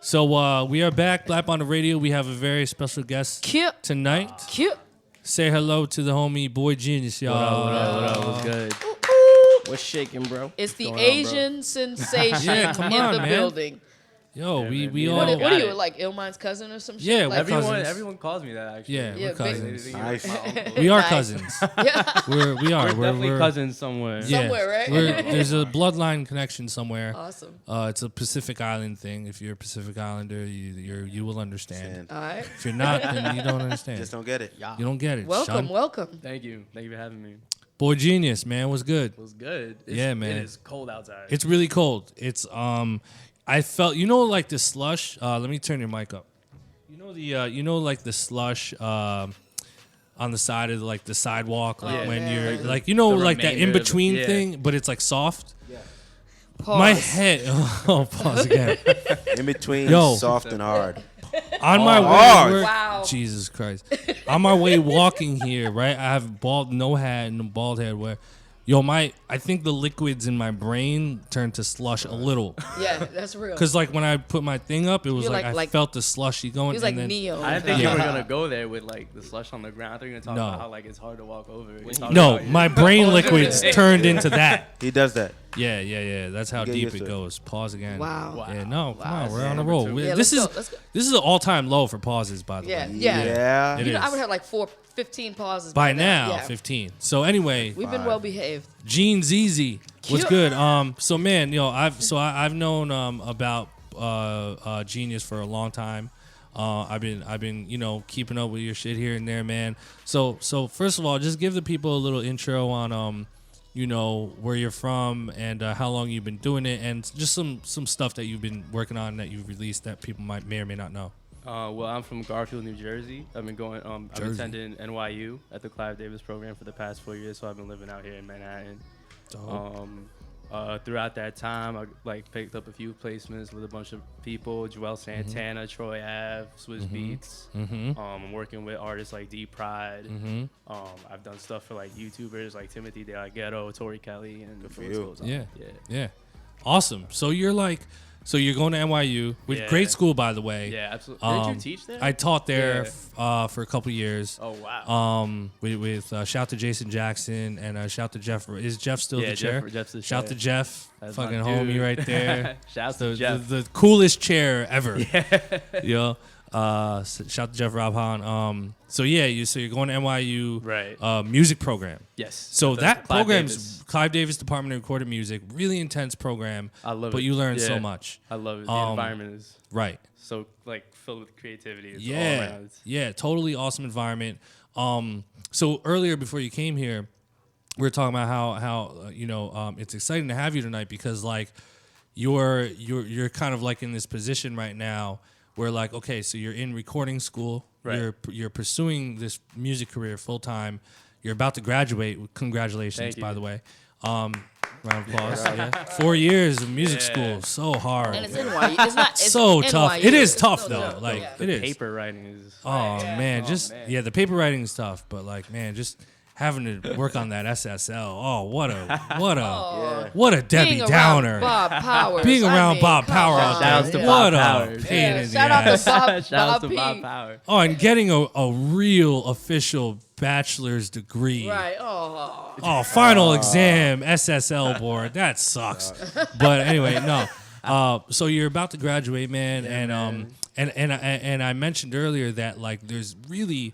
So we are back, Blap on the radio. We have a very special guest tonight. Say hello to the homie Boy Gnyus, y'all. What up? What's good? What's shaking, bro? It's the Asian sensation in the building. Yo, we all. What are you, like Ilman's cousin or some shit? Yeah, like, everyone calls me that, actually. Yeah, we're cousins. Nice. We are cousins. Yeah. We're definitely cousins somewhere. Yeah, somewhere, right? There's a bloodline connection somewhere. Awesome. It's a Pacific Island thing. If you're a Pacific Islander, you will understand. All right. If you're not, then you don't understand. Just don't get it. You don't get it. Welcome. Thank you for having me. Boy Gnyus, man, what's good? It was good. Yeah, man. It is cold outside. It's really cold. It's I felt, like the slush. Let me turn your mic up. Like the slush on the side of the sidewalk, when you're like that in between thing, but it's like soft. Yeah. Pause. My head. Oh, pause again. In between, Yo. soft and hard. On my way, hard. to work, Wow. Jesus Christ. On my way walking here, right? I have no hat and a bald head. Where, I think the liquids in my brain turned to slush a little. Yeah, that's real. Cause like when I put my thing up, it was You're I like felt the slushy going. He was like and then, Neo. I didn't think you were gonna go there with like the slush on the ground. I thought you were gonna talk about how it's hard to walk over. No, my brain liquids turned into that. He does that. Yeah. That's how Get deep used it to it. goes. Pause again. Wow. Yeah, no, come on, we're Yeah, on a number roll. two. Yeah, This let's is go. this is an all-time low for pauses, by the Yeah, way. yeah. It You know, is. I would have like 15 pauses By now, Yeah. 15. So anyway, We've been well behaved. Gene ZZ, what's Cute. good? So man, I've known about Gnyus for a long time. I've been keeping up with your shit here and there, man. So first of all, just give the people a little intro on where you're from and how long you've been doing it, and just some stuff that you've been working on that you've released that people may or may not know. Well, I'm from Garfield, New Jersey. I've been going. I've attended NYU at the Clive Davis program for the past 4 years, so I've been living out here in Manhattan. Throughout that time, I picked up a few placements with a bunch of people: Joel Santana, Troy Ave, Swiss Beats. I'm working with artists like D Pride. I've done stuff for like YouTubers like Timothy De La Ghetto, Tori Kelly, and Good for you. Yeah. Awesome. So you're going to NYU, with great school, by the way. Yeah, absolutely. Did you teach there? I taught there for a couple years. Oh wow. With shout to Jason Jackson and shout to Jeff. Is Jeff still the chair? Jeff's the Shout chair. to Jeff, That's fucking my dude. homie right there. Shouts to Jeff. The coolest chair ever. Yeah. Shout to Jeff Rob Hahn. So you're going to NYU, Right. Music program. Yes. So That's that Clive program's Davis. Clive Davis Department of Recorded Music, really intense program. I love it. But you learn so Yeah. much. I love it. The environment is Right. so filled with creativity. It's all around. Yeah, totally awesome environment. So earlier before you came here, we were talking about how it's exciting to have you tonight because like you're kind of like in this position right now where like, okay, so you're in recording school, Right. you're pursuing this music career full time, you're about to graduate. Congratulations, Thank you. by the way. Round of applause. Yeah. 4 years of music school, so hard. And it's NYU. It's not it's So tough. NYU. It is It's tough no though. joke. Like Yeah. it is. Paper writing is. Oh man, man. the paper writing is tough, but like man, just having to work on that SSL. Oh, what a Debbie Being around Downer. Bob Powers. Being around I mean, Bob come Power on. out Shouts there. to What Bob a Powers. pain in the Shout out ass. to Bob, Shouts Bob to P. Bob Power. Oh, and getting a real official bachelor's degree. Right. Oh. Oh, final exam, SSL board. That sucks. But anyway, no. So you're about to graduate, man, and I mentioned earlier that like there's really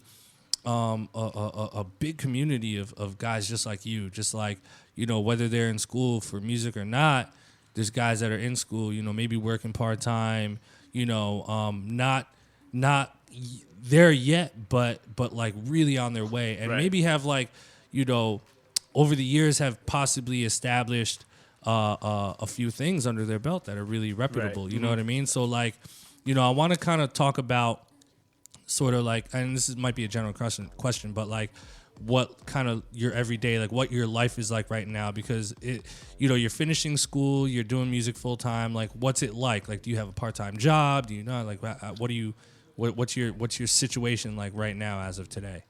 a big community of guys just like you, just like whether they're in school for music or not. There's guys that are in school, maybe working part time, not there yet, but like really on their way, and Right. maybe have like over the years have possibly established a few things under their belt that are really reputable. Right. You know what I mean? So like, I want to kind of talk about sort of like, and might be a general question, but like what kind of your everyday, like what your life is like right now, because you're finishing school, you're doing music full time. Like, what's it like? Like, do you have a part-time job? Do you not? Like, what's your situation like right now as of today?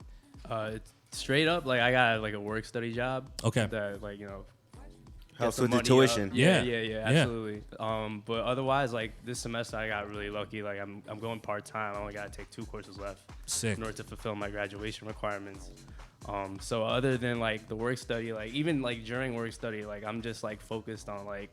It's straight up, like I got like a work study job. Okay. That Helps some with the money tuition. up. Yeah. Yeah, absolutely. But otherwise, like this semester, I got really lucky. Like I'm going part time. I only got to take 2 courses left Sick. in order to fulfill my graduation requirements. So other than like the work study, like even like during work study, like I'm just like focused on like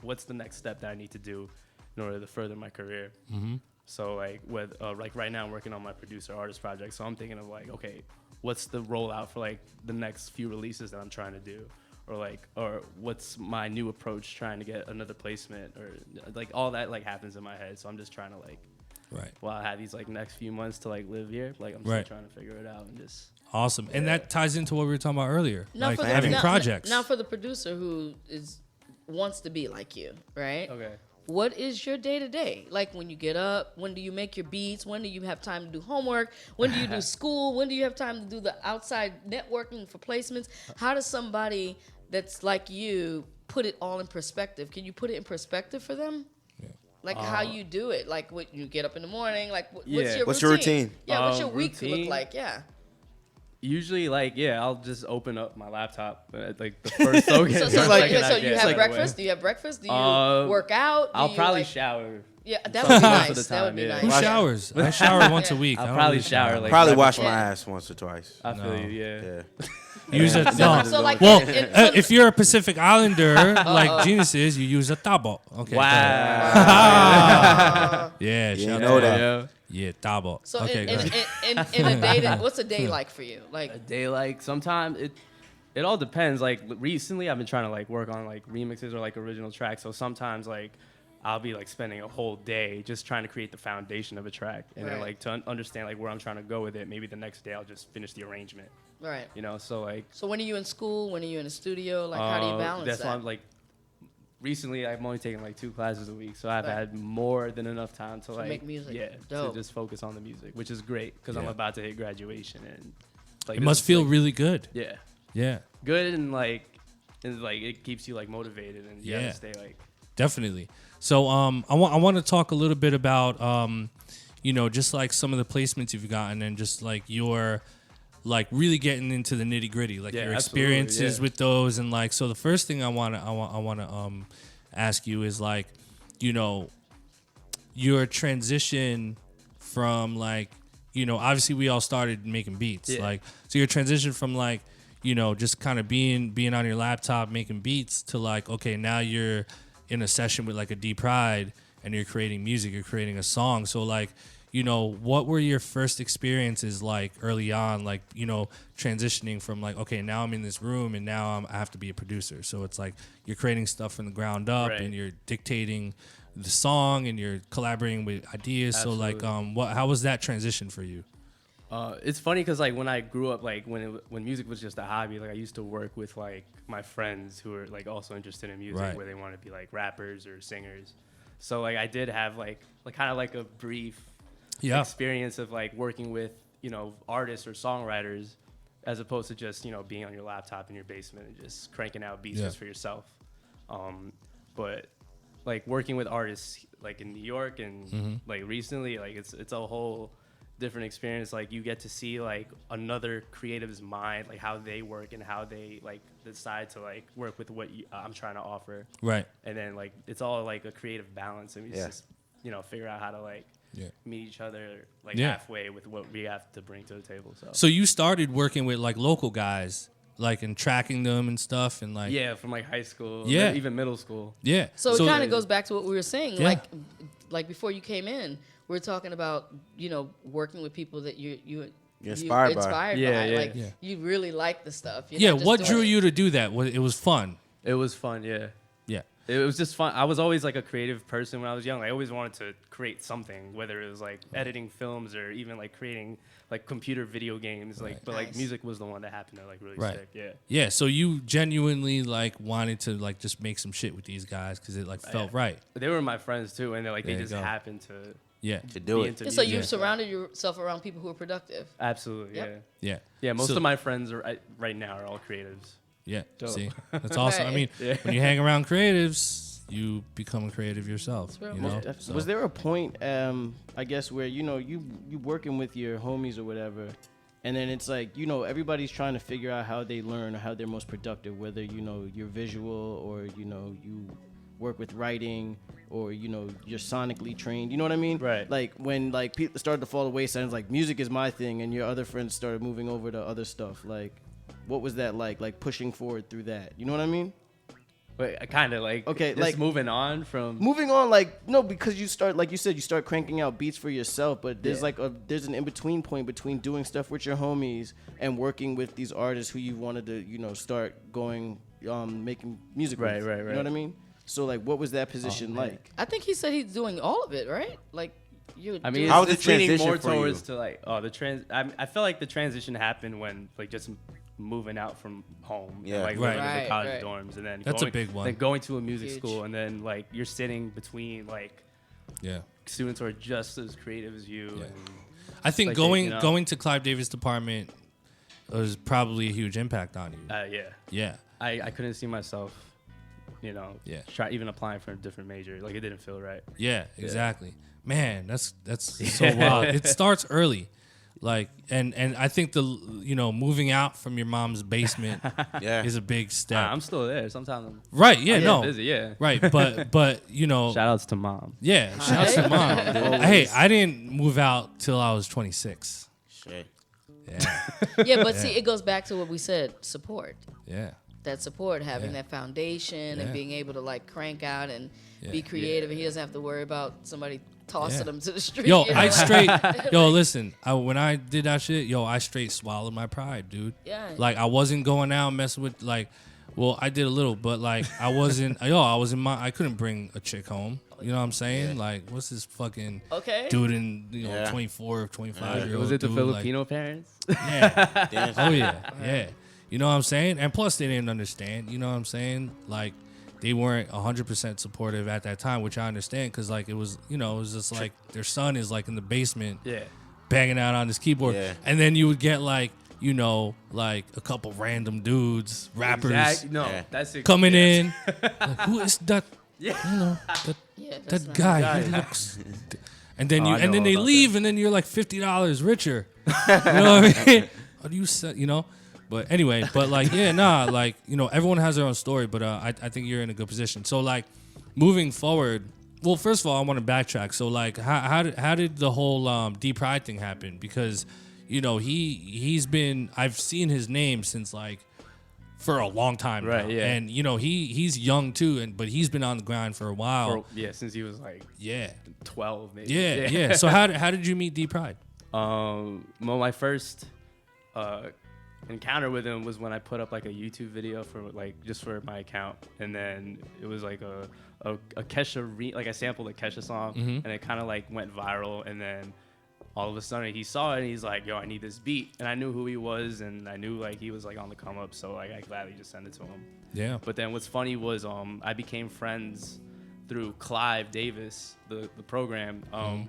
what's the next step that I need to do in order to further my career. Mm-hmm. So like with like right now I'm working on my producer artist project. So I'm thinking of like, okay, what's the rollout for like the next few releases that I'm trying to do? Or what's my new approach trying to get another placement, or like all that like happens in my head. So I'm just trying to like, while I have these like next few months to like live here, like I'm still trying to figure it out and just. Awesome. And that ties into what we were talking about earlier, Now like for having projects. Now for the producer who wants to be like you, right? Okay. What is your day-to-day? Like when you get up, when do you make your beats? When do you have time to do homework? When do you do school? When do you have time to do the outside networking for placements? How does somebody that's like you put it all in perspective? Can you put it in perspective for them? Yeah. Like how you do it? Like what you get up in the morning? Like what's your routine? Yeah, what's your week look like? Yeah. Usually, like, I'll just open up my laptop, like the first token. So you have breakfast? Do you have breakfast? Do you work out? I'll probably shower. Yeah, that would be nice. That would be nice. Who showers? I shower once a week. I'll probably shower. Like, probably wash my ass once or twice. I feel you, yeah. Use a So like, if you're a Pacific Islander like Gnyus is, you use a tabo. Okay. Wow. Yeah, shout know out. that. Yeah, tabo. So okay, in a day, what's a day like for you? Like a day, like sometimes it all depends. Like recently, I've been trying to like work on like remixes or like original tracks. So sometimes like I'll be like spending a whole day just trying to create the foundation of a track, and then like to understand like where I'm trying to go with it. Maybe the next day I'll just finish the arrangement. Right. So like. So when are you in school? When are you in the studio? Like how do you balance that's that? why I'm like. Recently, I'm only taking like 2 classes a week, so I've had more than enough time to like make music. Yeah, Dope. to just focus on the music, which is great because I'm about to hit graduation and like it must feel like, really good. Yeah. Yeah. Good and like it keeps you like motivated and you gotta stay like. Definitely. So I want to talk a little bit about just like some of the placements you've gotten and just like your like really getting into the nitty gritty, like your experiences with those, and like so the first thing I want to ask you is like, your transition from like, obviously we all started making beats, like so your transition from like, just kind of being on your laptop making beats to like, okay, now you're in a session with like a D Pride and you're creating music, you're creating a song. So like, what were your first experiences like early on, like, transitioning from like, okay, now I'm in this room and now I have to be a producer. So it's like you're creating stuff from the ground up and you're dictating the song and you're collaborating with ideas. Absolutely. So like, how was that transition for you? It's funny because like when I grew up, like when music was just a hobby, like I used to work with like my friends who were like also interested in music, where they want to be like rappers or singers. So like I did have like kind of like a brief experience of like working with artists or songwriters, as opposed to just being on your laptop in your basement and just cranking out beats just for yourself. But like working with artists like in New York and like recently, like it's a whole different experience. Like you get to see like another creative's mind, like how they work and how they like decide to like work with what I'm trying to offer. Right. And then like it's all like a creative balance, and we just figure out how to like meet each other like halfway with what we have to bring to the table. So you started working with like local guys, like and tracking them and stuff, and like from like high school, even middle school. So it kind of goes back to what we were saying, like before you came in. We're talking about, working with people that you're inspired by. Like, you really like the stuff. What drew you to do that? It was fun. It was fun, yeah. It was just fun. I was always like a creative person when I was young. I always wanted to create something, whether it was like editing films or even like creating like computer video games. Like, but like music was the one that happened to like really stick. Yeah. So you genuinely like wanted to like just make some shit with these guys because it like felt right. They were my friends too, and they just happened to. To do it. So you've surrounded yourself around people who are productive. Absolutely, yeah. Most of my friends right now are all creatives. Yeah, see, that's awesome. I mean, when you hang around creatives, you become a creative yourself. So. Was there a point, I guess, where you working with your homies or whatever, And then it's like, you know, everybody's trying to figure out how they learn or how they're most productive, whether, you know, you're visual or, you know, you work with writing or, you know, you're sonically trained. You know what I mean? Right. Like when like people started to fall away, sounds like music is my thing and your other friends started moving over to other stuff. Like, what was that like pushing forward through that? You know what I mean? But kind of like, okay, just like moving on from like, no, because you start, like you said, you start cranking out beats for yourself, but there's there's an in-between point between doing stuff with your homies and working with these artists who you wanted to, you know, start going, making music with. Right. You know what I mean? So like, what was that position like? I think he said he's doing all of it, right? Like, I mean, How was the it's leaning transition more for you? towards to like, I feel like the transition happened when like just moving out from home, Yeah. and, like Right. living in the college Right. dorms, and then That's a going, big one. Then going to a music Huge. school, and then like you're sitting between like Yeah. students who are just as creative as you. Yeah. And I think like, going you know. going to Clive Davis' department was probably a huge impact on you. yeah, Yeah. I couldn't see myself, you know, Yeah. try even applying for a different major. Like it didn't feel right. Yeah, exactly. Man, that's so wild. It starts early. Like and I think moving out from your mom's basement Yeah. is a big step. I'm still there. Sometimes I'm Right, yeah, I get no. busy, yeah. Right, but you know, Shout outs to mom. yeah, shout out to mom. Hey, I didn't move out till I was 26. Shit. Yeah. Yeah, but see, it goes back to what we said: support. Yeah. That support, having Yeah. that foundation, Yeah. and being able to like crank out and Yeah. be creative, and he doesn't have to worry about somebody tossing Yeah. him to the street. Yo, you know, I like- straight listen, when I did that shit, I straight swallowed my pride, dude. Yeah. Like I wasn't going out messing with I did a little, but like I wasn't I couldn't bring a chick home. You know what I'm saying? Like what's this fucking Okay. dude in, Yeah. 24, 25 year old Was it the dude, Filipino parents? yeah. Damn. Oh yeah. Yeah. You know what I'm saying? And plus they didn't understand, you know what I'm saying? Like they weren't 100% supportive at that time, which I understand because like it was just like their son is like in the basement Yeah. banging out on his keyboard. Yeah. And then you would get like a couple random dudes, rappers Exactly. No, Yeah. that's it. coming Yeah. in. Like, who is that? Yeah. Yeah, that's That not- guy. He looks. And then I know they about leave, and then you're like $50 richer. You know what I mean? How do you say? But anyway, everyone has their own story, but I think you're in a good position. So like, moving forward. Well, first of all, I want to backtrack. So like, how did the whole D Pride thing happen? Because he's been, I've seen his name since like for a long time Right, now. yeah. And he's young too, but he's been on the grind for a while. Since he was like Yeah. 12, maybe. Yeah. So how did you meet D Pride? Well, my first encounter with him was when I put up like a YouTube video for like just for my account, and then it was like a Kesha like I sampled a Kesha song, and it kind of like went viral, and then all of a sudden he saw it and he's like, yo, I need this beat, and I knew who he was, and I knew like he was like on the come up, so like I gladly just sent it to him. Yeah. But then what's funny was I became friends through Clive Davis, the program,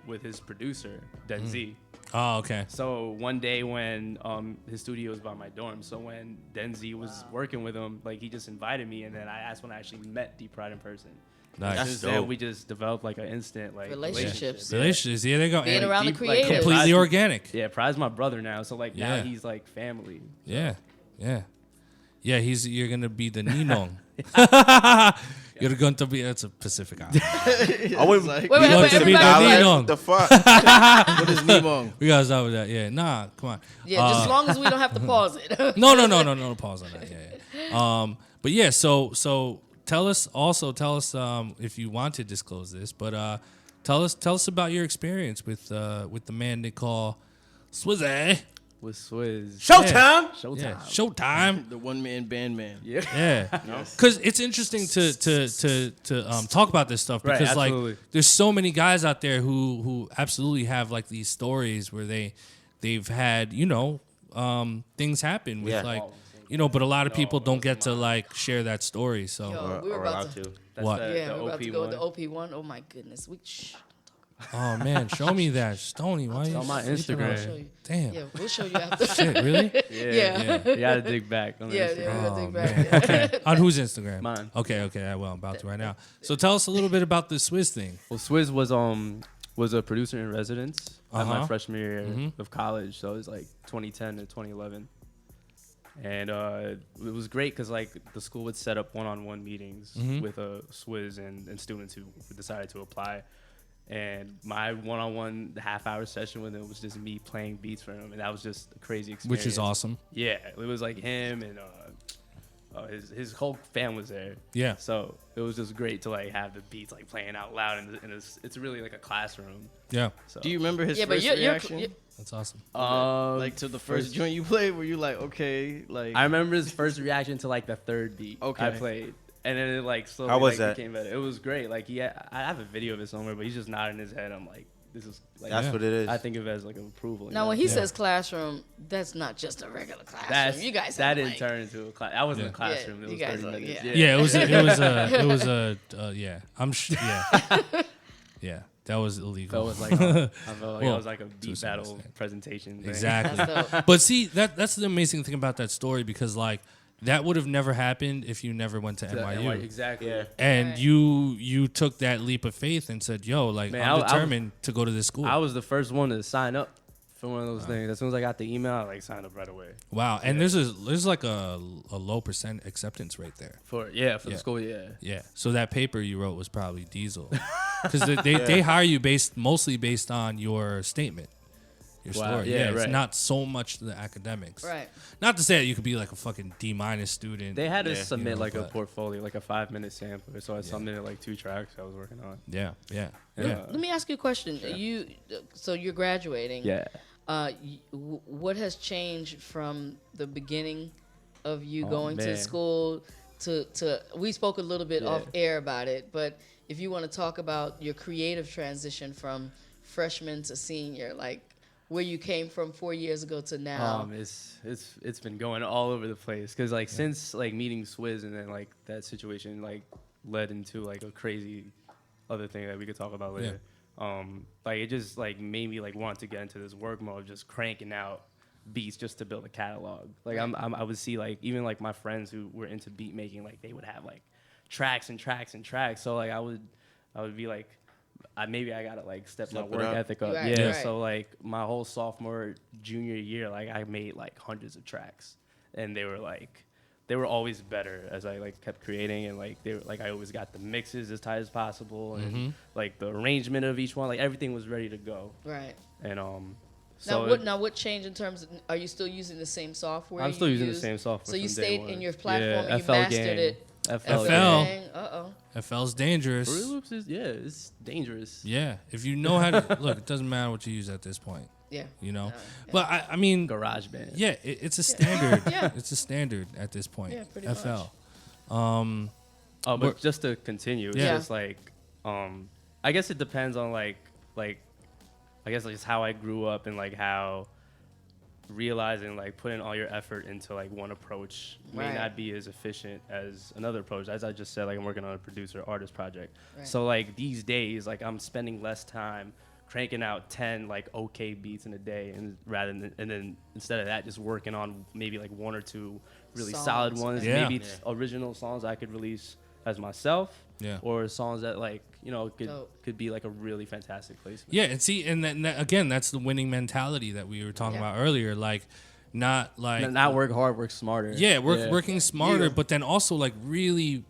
with his producer, Denzi. Oh, okay. So one day when his studio was by my dorm, so when Denzi was working with him, like he just invited me, and then I asked when I actually met D Pride in person. Nice. That's Since then dope. we just developed like an instant like Relationships. Relationships. Yeah, they go. Being and around the deep, like, creative. completely organic. Yeah, Pride's my brother now, so like now Yeah. he's like family. Yeah. You're gonna be the Ninong. You're going to be. That's a Pacific Island. I wouldn't Wait, You want to be the everybody- Ninong. The fuck? What is Nimong? We gotta stop with that. Yeah. Nah. Come on. Yeah, just as long as we don't have to pause it. No. Pause on that. Yeah. But yeah. So tell us if you want to disclose this, but tell us about your experience with the man they call Swizzy. With Swizz. Showtime. Showtime. Yeah. Showtime. The one-man band man. Yeah. Yeah, because it's interesting to talk about this stuff Right, because absolutely. like there's so many guys out there who absolutely have like these stories where they've had things happen with Yeah. like but a lot of people don't get to like share that story. So Yo, we were Or about allowed to. to. That's What? The, Yeah, the we're about to OP go with one. the OP1. Oh my goodness. oh man, show me that Stony. Why you on my sleeping on- Instagram. Show you. Damn. Yeah, we'll show you after. Shit, really? Yeah. You gotta dig back. On the Yeah, Instagram. yeah, we'll Oh, take man. back. Okay. On whose Instagram? Mine. Okay. I'm about to right now. So tell us a little bit about the Swizz thing. Well, Swizz was a producer in residence at my freshman year Mm-hmm. of college. So it was like 2010 to 2011. And it was great because like the school would set up one-on-one meetings with Swizz and students who decided to apply. And my one-on-one half-hour session with him was just me playing beats for him, and that was just a crazy experience. Which is awesome. Yeah, it was like him and his whole fam was there. Yeah. So it was just great to like have the beats like playing out loud, and it's really like a classroom. Yeah. So Do you remember his Yeah, but first reaction? That's awesome. Like to the first joint you played, were you like, okay, like? I remember his first reaction to like the third beat Okay. I played. And then it like slowly How was like, that? became better. It was great. Like I have a video of it somewhere, but he's just nodding his head. I'm like, this is like That's what it is. I think of it as like an approval. you Now, know? when he says classroom, that's not just a regular classroom. You guys that have, didn't like, turn into a class. That wasn't Yeah. a classroom. Yeah, It you was guys 30 look- minutes. yeah. Yeah, it was a yeah. Yeah, that was illegal. That was like I felt like Well, it was like a to beat some battle extent. presentation. thing. Exactly. That's dope. But see, that's the amazing thing about that story, because like that would have never happened if you never went to NYU. Exactly. Yeah. And Right. you took that leap of faith and said, "Yo, like Man, I'm I- determined to go to this school." I was the first one to sign up for one of those things. As soon as I got the email, I like signed up right away. Wow, and there's like a low % acceptance rate there. For Yeah. the school, yeah. Yeah. So that paper you wrote was probably diesel, because they hire you mostly based on your statement, your Wow, story. yeah, It's right. not so much the academics. Right. Not to say that you could be like a fucking D- student. They had to Yeah. submit You know, like a but- portfolio, like a 5-minute sampler. So I submitted like 2 tracks I was working on. Yeah. Yeah. Yeah. Yeah. Let me ask you a question. So you're graduating. Yeah. What has changed from the beginning of you going to man. school to we spoke a little bit Yeah. off air about it, but if you want to talk about your creative transition from freshman to senior, like where you came from 4 years ago to now. It's been going all over the place because like since like meeting Swizz and then like that situation like led into like a crazy other thing that we could talk about later. Like it just like made me like want to get into this work mode of just cranking out beats just to build a catalog. Like I would see like even like my friends who were into beat making, like they would have like tracks and tracks and tracks. So like I would be like, maybe I gotta like step my Step it work up. ethic up. Right, Yeah. right. So like my whole sophomore, junior year, like I made like hundreds of tracks, and they were always better as I like kept creating, and like they were like I always got the mixes as tight as possible, and like the arrangement of each one, like everything was ready to go. Right. And So now what changed in terms of, are you still using the same software? I'm still you using the used? same software. So you from day stayed one. in your platform Yeah, and you FL mastered Gang. it. FL. FL. Uh-oh. FL's dangerous. Fruit Loops is it's dangerous. Yeah, if you know how to look, it doesn't matter what you use at this point. Yeah. You know, Yeah. but I mean, GarageBand. yeah, it's a standard. Yeah. It's a standard at this point. Yeah, pretty FL. much. Oh, We're- but just to continue, it's Yeah. just like, I guess it depends on like, I guess like just how I grew up and like how realizing like putting all your effort into like one approach may Right. not be as efficient as another approach. As I just said, like I'm working on a producer artist project. Right. So like these days, like I'm spending less time cranking out 10 like okay beats in a day, and then instead of that just working on maybe like 1 or 2 really solid Songs. ones, Yeah. maybe it's original songs I could release as myself, Yeah. or songs that like Dope. could be like a really fantastic placement. Yeah, and see, and then again, that's the winning mentality that we were talking Yeah. about earlier. Like, not like Not work hard, work smarter. yeah, working smarter, Yeah. but then also like really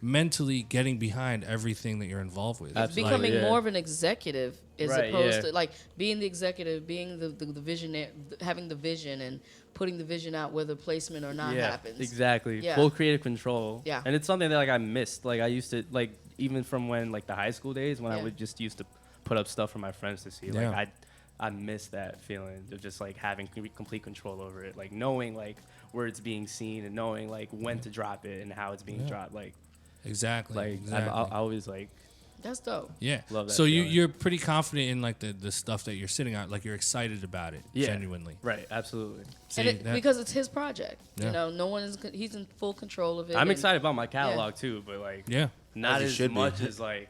mentally getting behind everything that you're involved with. Absolutely. Becoming yeah. more of an executive as Right, opposed yeah. to like being the executive, being the visionary, having the vision and putting the vision out whether placement or not Yeah, happens. exactly. Yeah. Full creative control. Yeah. And it's something that like I missed. Like I used to like even from when like the high school days when I Yeah. would just used to put up stuff for my friends to see. Yeah. Like I miss that feeling of just like having complete control over it. Like knowing like where it's being seen and knowing like when to drop it and how it's being dropped. Like exactly. I always like That's dope. Yeah. Love that so feeling. you're pretty confident in like the stuff that you're sitting on. Like you're excited about it. Yeah. Genuinely. right, absolutely. And it, that- because it's his project. Yeah. You know, no one is he's in full control of it. I'm and- excited about my catalog too, but like Yeah. not As you as should be. much as like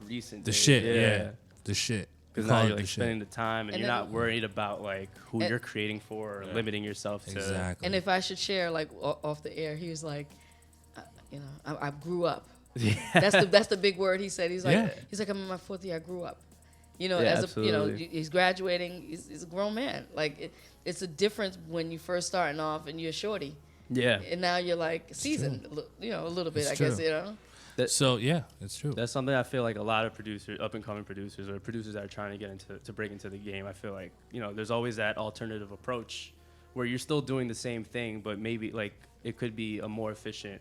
recent The days. shit. Yeah. The shit. Because Call now it you're the like shit. spending the time and, And you're then- not worried about like who And- you're creating for or limiting yourself to. Exactly. And if I should share like off the air, he was like, you know, I grew up. Yeah. That's the big word he said. He's like, Yeah. I'm in my 4th year. I grew up. You know, Yeah, he's graduating. He's a grown man. Like it's a difference when you first starting off and you're a shorty. Yeah. And now you're like seasoned, a little bit. It's I true. guess, you know. So yeah, it's true. That's something I feel like a lot of producers, up and coming producers, or producers that are trying to get to break into the game. I feel like there's always that alternative approach where you're still doing the same thing, but maybe like it could be a more efficient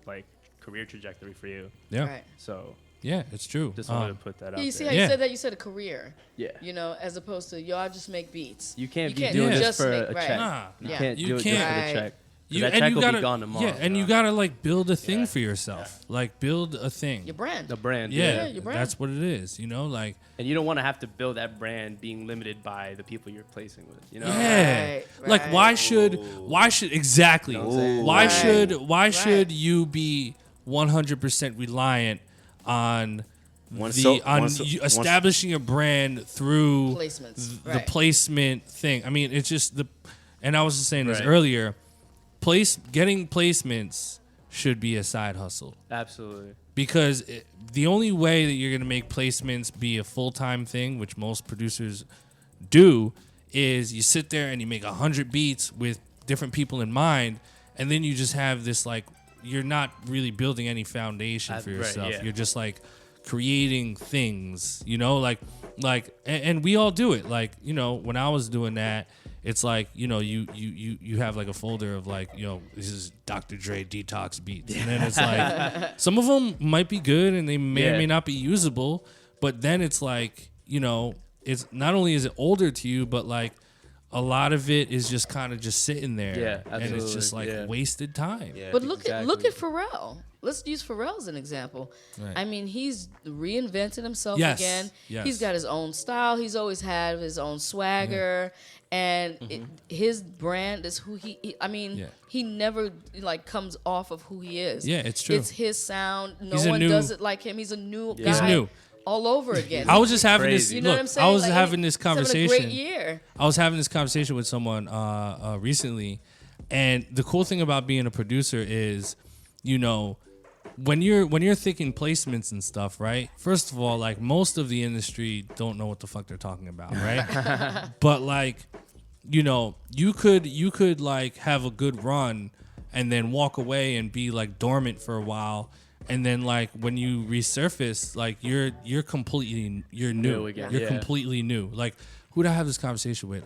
like career trajectory for you. Yeah. Right. So Yeah, it's true. just wanted to put that out You see there. how you Yeah. said that? You said a career. Yeah. You know, as opposed to y'all just make beats. You can't be can't doing do this just for make- a right. check. Nah, You Yeah. can't You do it just can't. for Right. the check. 'Cause that check you will gotta, be gone tomorrow. yeah, and you gotta like build a thing for yourself. Like build a thing. Your brand. the brand. Yeah, your brand. that's what it is. You know, like And you don't want to have to build that brand being limited by the people you're placing with. You know. yeah, Right, like right. why should exactly? Know what I'm saying? Why Right. should Right. you be 100% reliant on One so- one so- you one- establishing a brand through Placements, the right. placement thing? I mean, it's just and I was just saying this Right. earlier. Getting placements should be a side hustle. Absolutely. Because the only way that you're going to make placements be a full-time thing, which most producers do, is you sit there and you make 100 beats with different people in mind, and then you just have this, like, you're not really building any foundation for Right, yourself. yeah. You're just, like, creating things, you know? And we all do it. Like, you know, when I was doing that, it's like, you know, you have like a folder of like, you know, this is Dr. Dre detox beats. And then it's like, some of them might be good and they may or Yeah. may not be usable. But then it's like, you know, it's not only is it older to you, but like a lot of it is just kind of just sitting there. Yeah, And it's just like absolutely, yeah. wasted time. Yeah. But look at Exactly. Pharrell. Let's use Pharrell as an example. Right. I mean, he's reinvented himself Yes, again. yes. He's got his own style. He's always had his own swagger, and his brand is who I mean, Yeah. he never like comes off of who he is. Yeah, it's true. It's his sound. No He's a one new- does it like him. He's a new guy. He's new. All over again. I was just having this. Crazy. You know Look, what I'm saying? I was Like, having this he's having conversation. a great year. I was having this conversation with someone recently, and the cool thing about being a producer is, you know, when you're thinking placements and stuff, right? First of all, like most of the industry don't know what the fuck they're talking about, right? But like, you know, you could like have a good run and then walk away and be like dormant for a while. And then, like when you resurface, like you're completely new. New again. You're Yeah. completely new. Like who did I have this conversation with?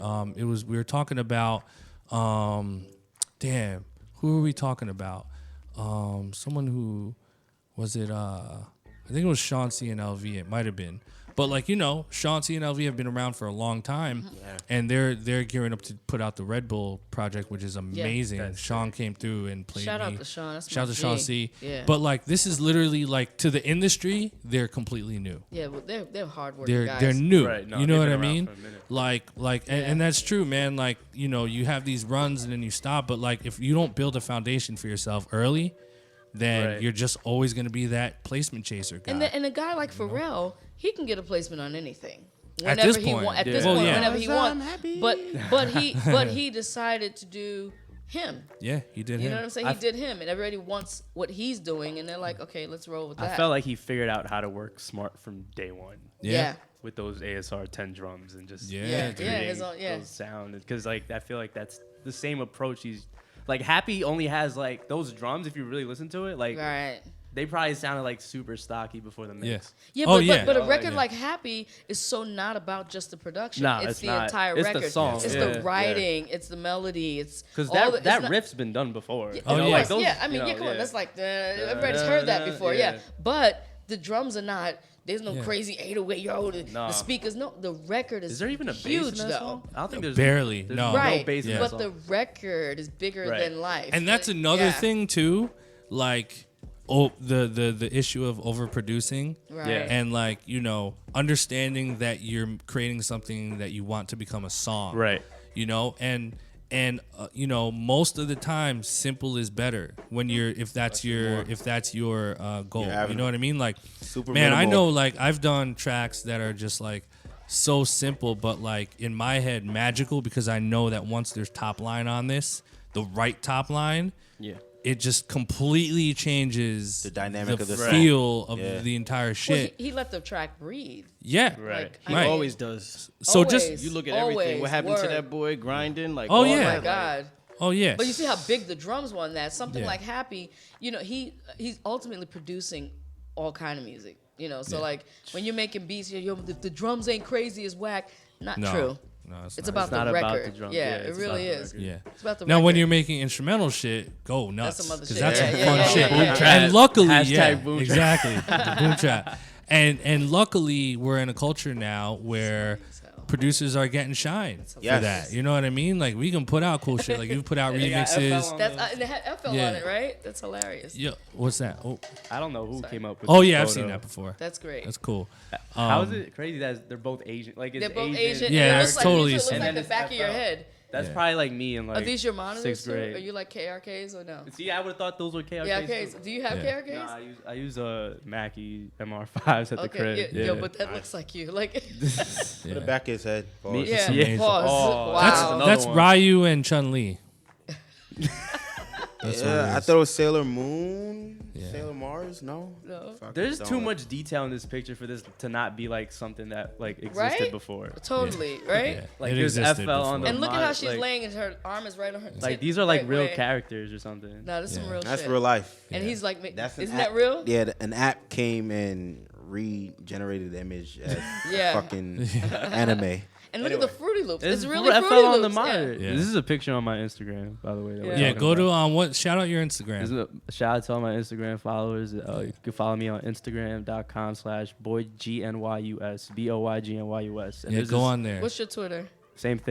We were talking about, who were we talking about? Someone who was it? I think it was Sean C and LV. It might have been. But like, you know, Sean C and LV have been around for a long time, and they're gearing up to put out the Red Bull project, which is amazing. That's Sean came through and played Shout me. out to Sean. That's Shout out my to Sean G. C. Yeah. But like, this is literally like to the industry, they're completely new. Yeah, well, they're hardworking They're guys. they're new. Right, no, you know they've what I been around mean? for a minute. Like, and that's true, man. Like, you know, you have these runs and then you stop. But like, if you don't build a foundation for yourself early, then Right. you're just always going to be that placement chaser guy. And a guy like Pharrell, he can get a placement on anything. At Whenever this he point. At Yeah. this Well, point, yeah. whenever he wants. happy. But he decided to do him. yeah, he did You him. know what I'm saying? He did him, and everybody wants what he's doing, and they're like, okay, let's roll with that. I felt like he figured out how to work smart from day one yeah. with those ASR 10 drums and just Yeah, Yeah, dude. creating his own- yeah. those sound. Because like I feel like that's the same approach. He's like Happy only has like those drums. If you really listen to it, like Right. they probably sounded like super stocky before the mix. Yeah, Oh, but, yeah. but a Oh, record yeah. like Happy is so not about just the production. Nah, it's it's the not. entire It's the record. song, It's yeah, the yeah. writing. It's the melody. It's Because all the- that it's not- riff's been done before. Yeah, Oh, of yeah. course, Like those, yeah. I mean, you know, yeah, come on. That's like everybody's Da, heard that da, before, yeah. yeah. But the drums are not. There's no Yeah. crazy 808 the Nah. speakers. No, the record is Is there even a bass huge in that though. song? I don't think there's Barely, there's no. Right, bass in Yeah. that but song. the record is bigger Right. than life. And that's Like, another yeah. thing too, like the issue of overproducing. Right. Yeah. And like, you know, understanding that you're creating something that you want to become a song. Right. You know, and you know, most of the time simple is better when you're if that's your goal. Yeah, You know what I mean? Like Super man, I minimal. know like I've done tracks that are just like so simple but like in my head magical because I know that once there's top line on this, the right top line, Yeah. it just completely changes The dynamic of the song. feel of Yeah. the entire Well, shit. he let the track breathe. Yeah. Right. Like, He I mean, always does. So always, just You look at everything. What happened to word. that boy grinding? Like, Oh, all yeah. Oh that, my like, God. oh yeah. But you see how big the drums were on that. Something Yeah. like Happy, you know, he's ultimately producing all kind of music. You know, so Yeah. like when you're making beats, yo, if the drums ain't crazy, it's whack. Not No. true. No, It's not. about It's the not about record. the drums. Yeah, Yeah, it it's really about the is. record. Yeah. It's about the Now, record. when you're making instrumental shit, go nuts. That's some other 'cause shit. that's Yeah, some yeah, fun yeah, shit. yeah, yeah. And luckily, Hashtag boom exactly, the boom trap. And luckily, we're in a culture now where producers are getting shine for Yes. that. You know what I mean? Like we can put out cool shit. Like you put out They got FL remixes. on That's and it had FL Yeah. on it, right? That's hilarious. Yo, what's that? Oh, I don't know who came up with oh this yeah, I've photo. seen that before. That's great. That's cool. How is it crazy that they're both Asian? Like it's They're both Asian. Yeah, and it that's looks totally like, usually it similar. looks like the And back of then your it's head. That's Yeah. probably like me in like Are these your monitors? sixth Too? grade. Are you like KRKs or no? See, I would have thought those were KRKs. Yeah, too. KRKs. Do you have Yeah. KRKs? Nah, I use a Mackie MR5s at the Okay, crib. yeah, yo, Yeah. but that looks like you. Like, Put it back his head. Me- Pause. yeah, amazing. pause. Oh, wow. Another That's one. Ryu and Chun Li. That's what it Yeah, I is. thought it was Sailor Moon, Yeah. Sailor Mars. No, No. Fuck, There's don't too know. much detail in this picture for this to not be like something that like existed Right? before. Totally, right? Yeah. Like It there's existed FL on before. the And look at how mod- she's like, laying and her arm is right on her Like tit, these are like right real way. characters or something. No, this is some real That's shit. real life. And Yeah. he's like, That's an isn't app- that real? Yeah, an app came and regenerated the image as Yeah. fucking anime. And look at the Fruity Loops. It's There's really FL Fruity on Loops. the monitor. Yeah. This is a picture on my Instagram, by the way. That we're Yeah. Yeah, talking go about. to what? Shout out your Instagram. This is a shout out to all my Instagram followers. You can follow me on Instagram.com/boygnyus, BOYGNYUS. And Yeah, this go is on there. What's your Twitter? Same thing.